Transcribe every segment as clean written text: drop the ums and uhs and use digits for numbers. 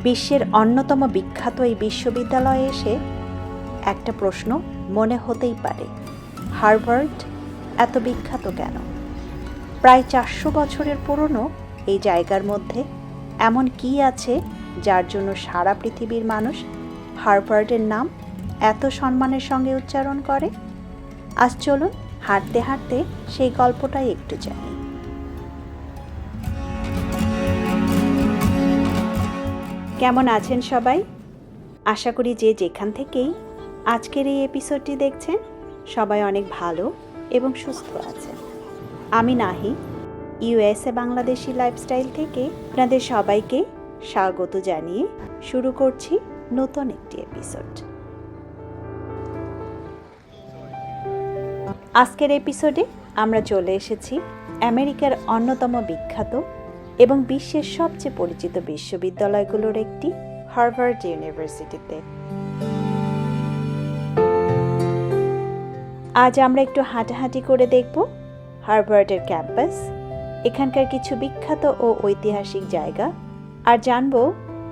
বিশ্বের অন্যতম বিখ্যাত এই বিশ্ববিদ্যালয়ে এসে একটা প্রশ্ন মনে হতেই পারে, হার্ভার্ড এত বিখ্যাত কেন? প্রায় 400 বছরের পুরনো এই জায়গার মধ্যে এমন কি আছে যার জন্য সারা পৃথিবীর মানুষ হার্ভার্ডের নাম এত সম্মানের সঙ্গে উচ্চারণ করে? আজ চলুন হাঁটতে হাঁটতে সেই গল্পটাই একটু জানি। কেমন আছেন সবাই? আশা করি যে যেখান থেকেই আজকের এই এপিসোডটি দেখছেন সবাই অনেক ভালো এবং সুস্থ আছেন। আমি নাহি, ইউএসএ বাংলাদেশি লাইফস্টাইল থেকে আপনাদের সবাইকে স্বাগত জানিয়ে শুরু করছি নতুন একটি এপিসোড। আজকের এপিসোডে আমরা চলে এসেছি আমেরিকার অন্যতম বিখ্যাত এবং বিশ্বের সবচেয়ে পরিচিত বিশ্ববিদ্যালয়গুলোর একটি হার্ভার্ড ইউনিভার্সিটিতে। আজ আমরা একটু হাঁটাহাঁটি করে দেখব হার্ভার্ডের ক্যাম্পাস, এখানকার কিছু বিখ্যাত ও ঐতিহাসিক জায়গা, আর জানব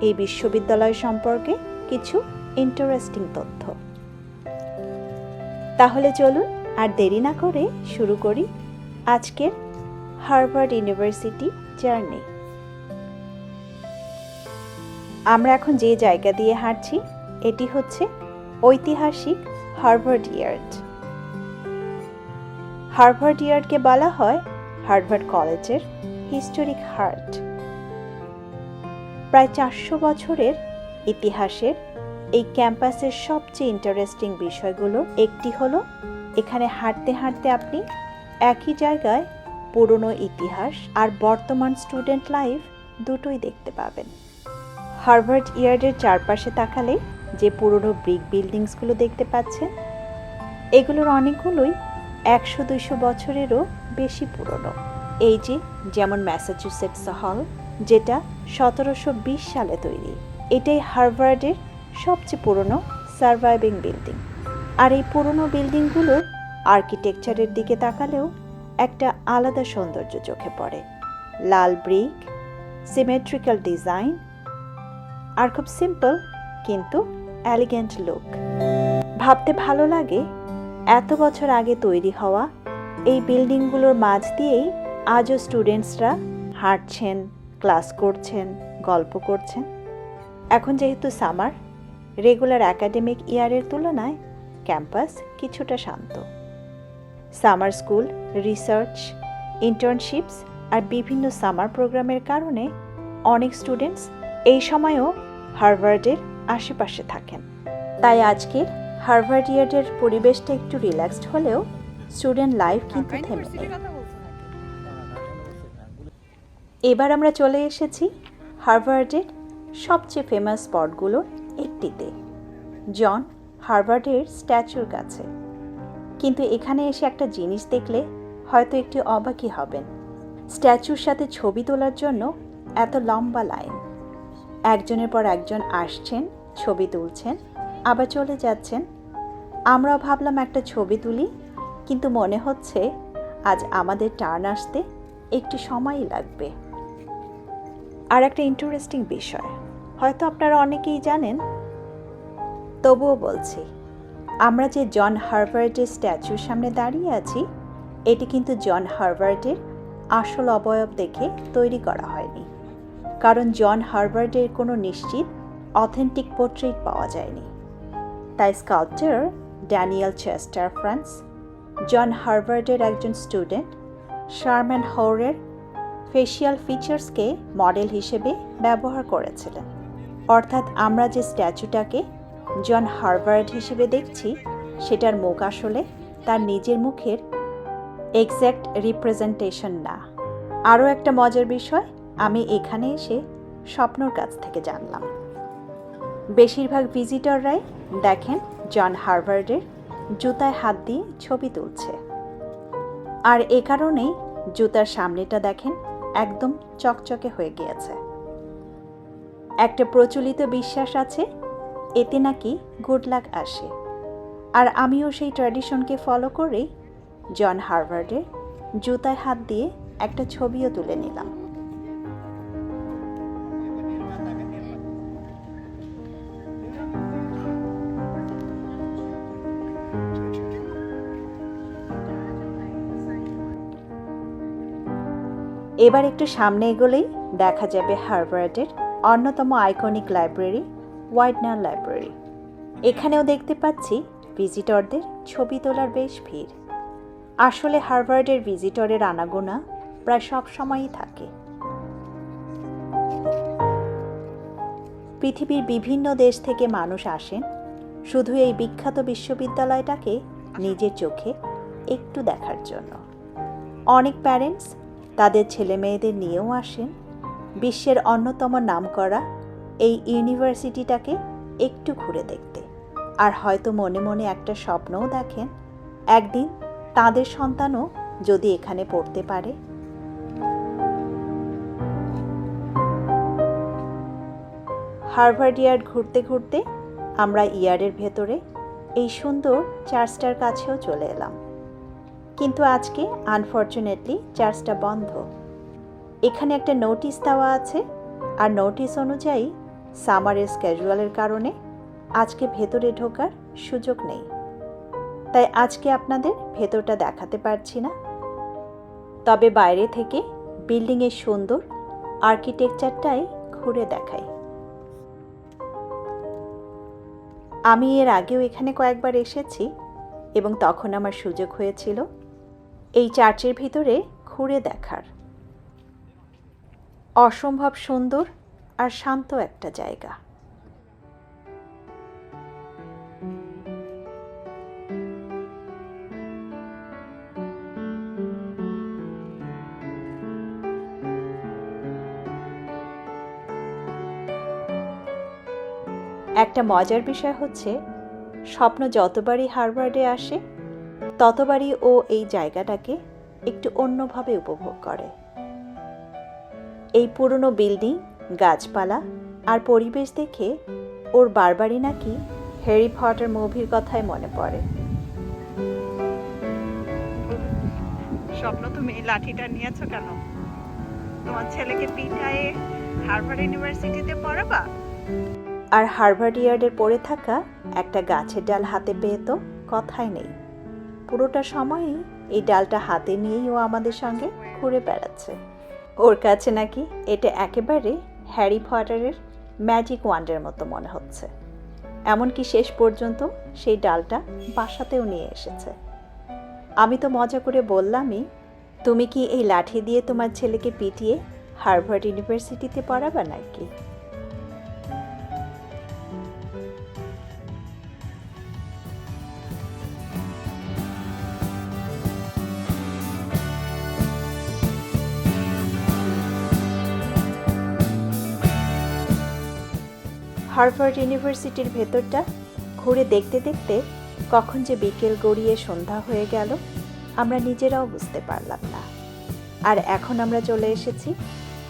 এই বিশ্ববিদ্যালয় সম্পর্কে কিছু ইন্টারেস্টিং তথ্য। তাহলে চলুন আর দেরি না করে শুরু করি আজকের হার্ভার্ড ইউনিভার্সিটি জার্নি। আমরা এখন যে জায়গা দিয়ে হাঁটছি এটি হচ্ছে ঐতিহাসিক হার্ভার্ড ইয়ার্ড। হার্ভার্ড ইয়ার্ডকে বলা হয় হার্ভার্ড কলেজের হিস্টোরিক হার্ট। প্রায় 400 বছরের ইতিহাসের এই ক্যাম্পাসের সবচেয়ে ইন্টারেস্টিং বিষয়গুলো একটি হলো এখানে হাঁটতে হাঁটতে আপনি একই জায়গায় পুরনো ইতিহাস আর বর্তমান স্টুডেন্ট লাইফ দুটোই দেখতে পাবেন। হার্ভার্ড ইয়ার্ডের চারপাশে তাকালে যে পুরনো ব্রিক বিল্ডিংসগুলো দেখতে পাচ্ছেন, এগুলোর অনেকগুলোই 100-200 বছরেরও বেশি পুরনো। এই যে যেমন ম্যাসাচুসেটস হল, যেটা 1720 সালে তৈরি, এটাই হার্ভার্ডের সবচেয়ে পুরনো সার্ভাইভিং বিল্ডিং। আর এই পুরনো বিল্ডিংগুলোর আর্কিটেকচারের দিকে তাকালেও একটা আলাদা সৌন্দর্য চোখে পড়ে। লাল ব্রিক, সিমেট্রিক্যাল ডিজাইন আর খুব সিম্পল কিন্তু এলিগেন্ট লুক। ভাবতে ভালো লাগে এত বছর আগে তৈরি হওয়া এই বিল্ডিংগুলোর মাঝ দিয়েই আজও স্টুডেন্টসরা হাঁটছেন, ক্লাস করছেন, গল্প করছেন। এখন যেহেতু সামার, রেগুলার একাডেমিক ইয়ারের তুলনায় ক্যাম্পাস কিছুটা শান্ত। সামার স্কুল, রিসার্চ, ইন্টার্নশিপস আর বিভিন্ন সামার প্রোগ্রামের কারণে অনেক স্টুডেন্টস এই সময়ও হার্ভার্ডের আশেপাশে থাকেন। তাই আজকের হার্ভার্ড ইয়ার্ডের পরিবেশটা একটু রিল্যাক্সড হলেও স্টুডেন্ট লাইফ কিন্তু থেমে নেই। এবার আমরা চলে এসেছি হার্ভার্ডের সবচেয়ে ফেমাস স্পটগুলোর একটিতে, জন হার্ভার্ডের স্ট্যাচুর কাছে। কিন্তু এখানে এসে একটা জিনিস দেখলে হয়তো একটু অবাকই হবেন। স্ট্যাচুর সাথে ছবি তোলার জন্য এত লম্বা লাইন। একজনের পর একজন আসছেন, ছবি তুলছেন, আবার চলে যাচ্ছেন। আমরাও ভাবলাম একটা ছবি তুলি, কিন্তু মনে হচ্ছে আজ আমাদের টার্ন আসতে একটু সময়ই লাগবে। আর একটা ইন্টারেস্টিং বিষয় হয়তো আপনারা অনেকেই জানেন, তবুও বলছি, আমরা যে জন হার্ভার্ডের স্ট্যাচুর সামনে দাঁড়িয়ে আছি, এটি কিন্তু জন হার্ভার্ডের আসল অবয়ব দেখে তৈরি করা হয়নি। কারণ জন হার্ভার্ডের কোনো নিশ্চিত অথেন্টিক পোর্ট্রেট পাওয়া যায়নি। তাই স্কাল্পচার ড্যানিয়েল চেস্টার ফ্রান্স জন হার্ভার্ডের একজন স্টুডেন্ট শারম্যান হৌরের ফেশিয়াল ফিচার্সকে মডেল হিসেবে ব্যবহার করেছিলেন। অর্থাৎ আমরা যে স্ট্যাচুটাকে জন হার্ভার্ড হিসেবে দেখছি, সেটার মুখ আসলে তার নিজের মুখের এক্স্যাক্ট রিপ্রেজেন্টেশন না। আরও একটা মজার বিষয় আমি এখানে এসে স্বপ্নর কাছ থেকে জানলাম। বেশিরভাগ ভিজিটররাই দেখেন জন হার্ভার্ডের জুতায় হাত দিয়ে ছবি তুলছে, আর এ কারণেই জুতার সামনেটা দেখেন একদম চকচকে হয়ে গিয়েছে। একটা প্রচলিত বিশ্বাস আছে এতে নাকি গুড লাক আসে, আর আমিও সেই ট্র্যাডিশনকে ফলো করেই জন হার্ভার্ডের জুতায় হাত দিয়ে একটা ছবিও তুলে নিলাম। এবার একটু সামনে এগোলেই দেখা যাবে হার্ভার্ডের অন্যতম আইকনিক লাইব্রেরি, ওয়াইডনার লাইব্রেরি। এখানেও দেখতে পাচ্ছি ভিজিটরদের ছবি তোলার বেশ ভিড়। আসলে হার্ভার্ডের ভিজিটরের আনাগোনা প্রায় সব সময়ই থাকে। পৃথিবীর বিভিন্ন দেশ থেকে মানুষ আসেন শুধু এই বিখ্যাত বিশ্ববিদ্যালয়টাকে নিজের চোখে একটু দেখার জন্য। অনেক প্যারেন্টস তাদের ছেলে মেয়েদের নিয়েও আসেন বিশ্বের অন্যতম নামকরা এই ইউনিভার্সিটিটাকে একটু ঘুরে দেখতে। আর হয়তো মনে মনে একটা স্বপ্নও দেখেন একদিন তাদের সন্তানও যদি এখানে পড়তে পারে। হার্ভার্ড ইয়ার্ড ঘুরতে ঘুরতে আমরা ইয়ার্ডের ভেতরে এই সুন্দর চার্চটার কাছেও চলে এলাম, কিন্তু আজকে আনফর্চুনেটলি চার্চটা বন্ধ। এখানে একটা নোটিশ দেওয়া আছে, আর নোটিশ অনুযায়ী সামারের স্ক্যাজুয়ালের কারণে আজকে ভেতরে ঢোকার সুযোগ নেই। তাই আজকে আপনাদের ভেতরটা দেখাতে পারছি না, তবে বাইরে থেকে বিল্ডিংয়ের সুন্দর আর্কিটেকচারটাই ঘুরে দেখাই। আমি এর আগেও এখানে কয়েকবার এসেছি এবং তখন আমার সুযোগ হয়েছিল এই চার্চের ভিতরে ঘুরে দেখার। অসম্ভব সুন্দর আর শান্ত একটা জায়গা। একটা মজার বিষয় হচ্ছে, স্বপ্ন যতবারই হার্ভার্ডে আসে ততবারই ও এই জায়গাটাকে একটু অন্যভাবে উপভোগ করে। এই পুরনো বিল্ডিং, গাছপালা আর পরিবেশ দেখে ওর বারবারই নাকি হ্যারি পটার মুভির কথাই মনে পড়ে। স্বপ্ন, তুমি এই লাঠিটা নিয়েছো কেন? তোমার ছেলেকে পিঠায়ে হার্ভার্ড ইউনিভার্সিটিতে পড়াবা? আর হার্ভার্ড ইয়ার্ডের পড়ে থাকা একটা গাছের ডাল হাতে পেয়ে তো কথাই নেই। পুরোটা সময়ই এই ডালটা হাতে নিয়েই ও আমাদের সঙ্গে ঘুরে বেড়াচ্ছে। ওর কাছে নাকি এটা একেবারে হ্যারি পটারের ম্যাজিক ওয়ান্ডের মতো মনে হচ্ছে। এমনকি শেষ পর্যন্ত সেই ডালটা বাসাতেও নিয়ে এসেছে। আমি তো মজা করে বললামই, তুমি কি এই লাঠি দিয়ে তোমার ছেলেকে পিটিয়ে হার্ভার্ড ইউনিভার্সিটিতে পড়াবা নাকি? হার্ভার্ড ইউনিভার্সিটির ভেতরটা ঘুরে দেখতে দেখতে কখন যে বিকেল গড়িয়ে সন্ধ্যা হয়ে গেল আমরা নিজেরাও বুঝতে পারলাম না। আর এখন আমরা চলে এসেছি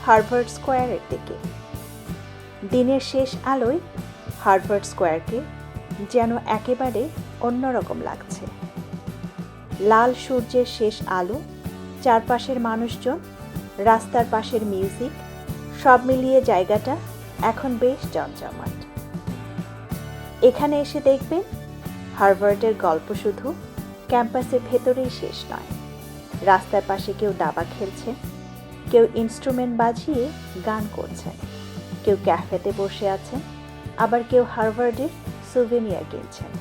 হার্ভার্ড স্কোয়ারের দিকে। দিনের শেষ আলোয় হার্ভার্ড স্কোয়ারকে যেন একেবারে অন্যরকম লাগছে। লাল সূর্যের শেষ আলো, চারপাশের মানুষজন, রাস্তার পাশের মিউজিক, সব মিলিয়ে জায়গাটা এখন বেশ জমজমাট। এখানে এসে দেখবেন হার্ভার্ডের গল্প শুধু ক্যাম্পাসের ভেতরেই শেষ নয়। রাস্তার পাশে কেউ দাবা খেলছেন, কেউ ইনস্ট্রুমেন্ট বাজিয়ে গান করছেন, কেউ ক্যাফেতে বসে আছেন, আবার কেউ হার্ভার্ডের সুভেনিয়ার কিনছেন।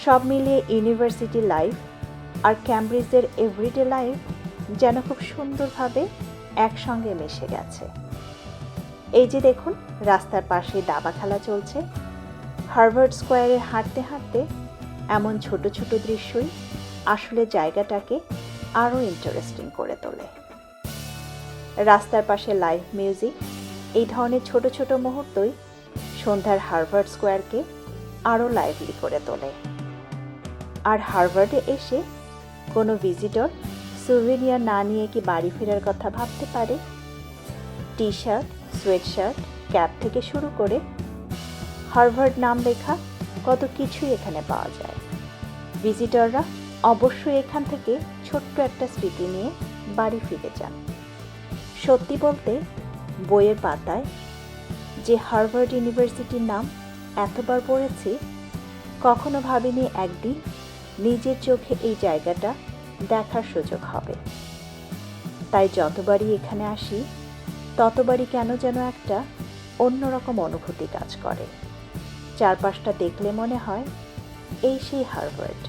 সব মিলিয়ে ইউনিভার্সিটি লাইফ আর ক্যামব্রিজের এভরিডে লাইফ যেন খুব সুন্দরভাবে একসঙ্গে মিশে গেছে। এই যে দেখুন, রাস্তার পাশে দাবা খেলা চলছে। হার্ভার্ড স্কোয়ারে হাঁটতে হাঁটতে এমন ছোট ছোট দৃশ্যই আসলে জায়গাটাকে আরও ইন্টারেস্টিং করে তোলে। রাস্তার পাশে লাইভ মিউজিক, এই ধরনের ছোট ছোট মুহূর্তই সন্ধ্যার হার্ভার্ড স্কোয়ারকে আরও লাইভলি করে তোলে। আর হার্ভার্ডে এসে কোনো ভিজিটর সুভেনিয়ার না নিয়ে কি বাড়ি ফেরার কথা ভাবতে পারে? টি শার্ট, সোয়েটশার্ট, ক্যাপ থেকে শুরু করে হার্ভার্ড নাম লেখা কত কিছুই এখানে পাওয়া যায়। ভিজিটররা অবশ্যই এখান থেকে ছোট্ট একটা স্মৃতি নিয়ে বাড়ি ফিরে যান। সত্যি বলতে, বইয়ের পাতায় যে হার্ভার্ড ইউনিভার্সিটির নাম এতবার পড়েছি, কখনো ভাবিনি একদিন নিজের চোখে এই জায়গাটা দেখার সুযোগ হবে। তাই যতবারই এখানে আসি ততবারই কেন যেন একটা অন্যরকম অনুভূতি কাজ করে। চারপাশটা দেখলে মনে হয় এই সেই হার্ভার্ড,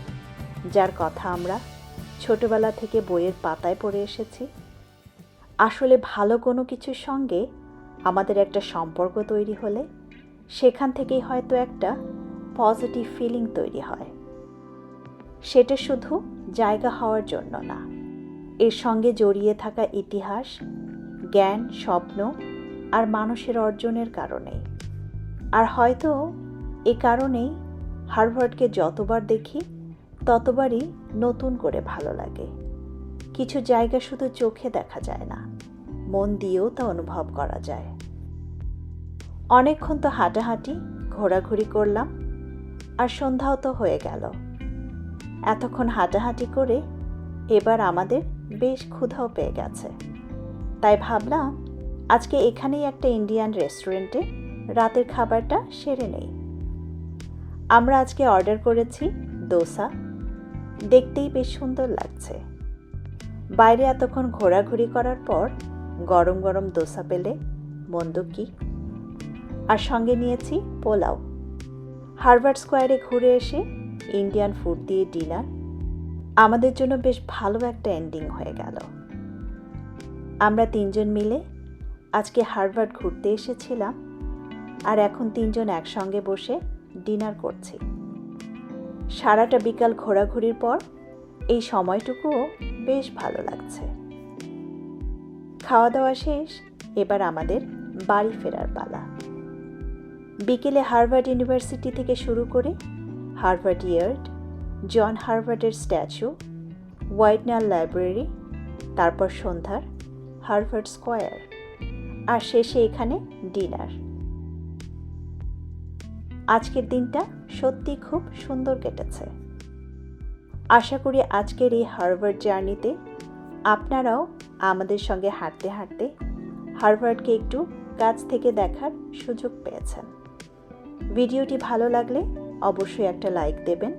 যার কথা আমরা ছোটবেলা থেকে বইয়ের পাতায় পড়ে এসেছি। আসলে ভালো কোনো কিছুর সঙ্গে আমাদের একটা সম্পর্ক তৈরি হলে সেখান থেকেই হয়তো একটা পজিটিভ ফিলিং তৈরি হয়। সেটা শুধু জায়গা হওয়ার জন্য না, এর সঙ্গে জড়িয়ে থাকা ইতিহাস, জ্ঞান, স্বপ্ন আর মানুষের অর্জনের কারণেই। আর হয়তো এ কারণেই হার্ভার্ডকে যতবার দেখি ততবারই নতুন করে ভালো লাগে। কিছু জায়গা শুধু চোখে দেখা যায় না, মন দিয়েও তা অনুভব করা যায়। অনেকক্ষণ তো হাঁটাহাঁটি ঘোরাঘুরি করলাম, আর সন্ধ্যাও তো হয়ে গেল। এতক্ষণ হাঁটাহাঁটি করে এবার আমাদের বেশ ক্ষুধাও পেয়ে গেছে, তাই ভাবলাম আজকে এখানেই একটা ইন্ডিয়ান রেস্টুরেন্টে রাতের খাবারটা সেরে নেই। আমরা আজকে অর্ডার করেছি দোসা। দেখতেই বেশ সুন্দর লাগছে। বাইরে এতক্ষণ ঘোরাঘুরি করার পর গরম গরম দোসা পেলে মন্দ কি। আর সঙ্গে নিয়েছি পোলাও। হার্ভার্ড স্কোয়ারে ঘুরে এসে ইন্ডিয়ান ফুড দিয়ে ডিনার আমাদের জন্য বেশ ভালো একটা এন্ডিং হয়ে গেল। আমরা তিনজন মিলে আজকে হার্ভার্ড ঘুরতে এসেছিলাম, আর এখন তিনজন একসঙ্গে বসে ডিনার করছি। সারাটা বিকাল ঘোরাঘুরির পর এই সময়টুকুও বেশ ভালো লাগছে। খাওয়া দাওয়া শেষ, এবার আমাদের বাড়ি ফেরার পালা। বিকেলে হার্ভার্ড ইউনিভার্সিটি থেকে শুরু করে হার্ভার্ড ইয়ার্ড, জন হার্ভার্ডের স্ট্যাচু, হোয়াইটনার লাইব্রেরি, তারপর সন্ধ্যার হার্ভার্ড স্কোয়ার, আর শেষে এখানে ডিনার। আজকের দিনটা সত্যি খুব সুন্দর কেটেছে। আশা করি আজকের এই হার্ভার্ড জার্নিতে আপনারাও আমাদের সঙ্গে হাঁটতে হাঁটতে হার্ভার্ডকে একটু কাছ থেকে দেখার সুযোগ পেয়েছেন। ভিডিওটি ভালো লাগলে অবশ্যই একটা লাইক দেবেন,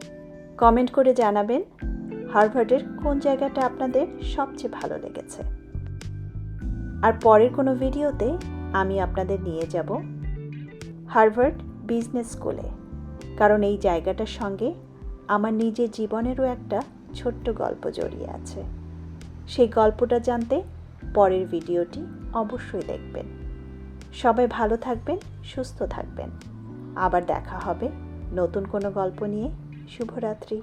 কমেন্ট করে জানাবেন হার্ভার্ডের কোন জায়গাটা আপনাদের সবচেয়ে ভালো লেগেছে। আর পরের কোনো ভিডিওতে আমি আপনাদের নিয়ে যাব হার্ভার্ড বিজনেস স্কুলে, কারণ এই জায়গাটার সঙ্গে আমার নিজের জীবনেরও একটা ছোট্ট গল্প জড়িয়ে আছে। সেই গল্পটা জানতে পরের ভিডিওটি অবশ্যই দেখবেন। সবাই ভালো থাকবেন, সুস্থ থাকবেন। আবার দেখা হবে নতুন কোনো গল্প নিয়ে। শুভরাত্রি।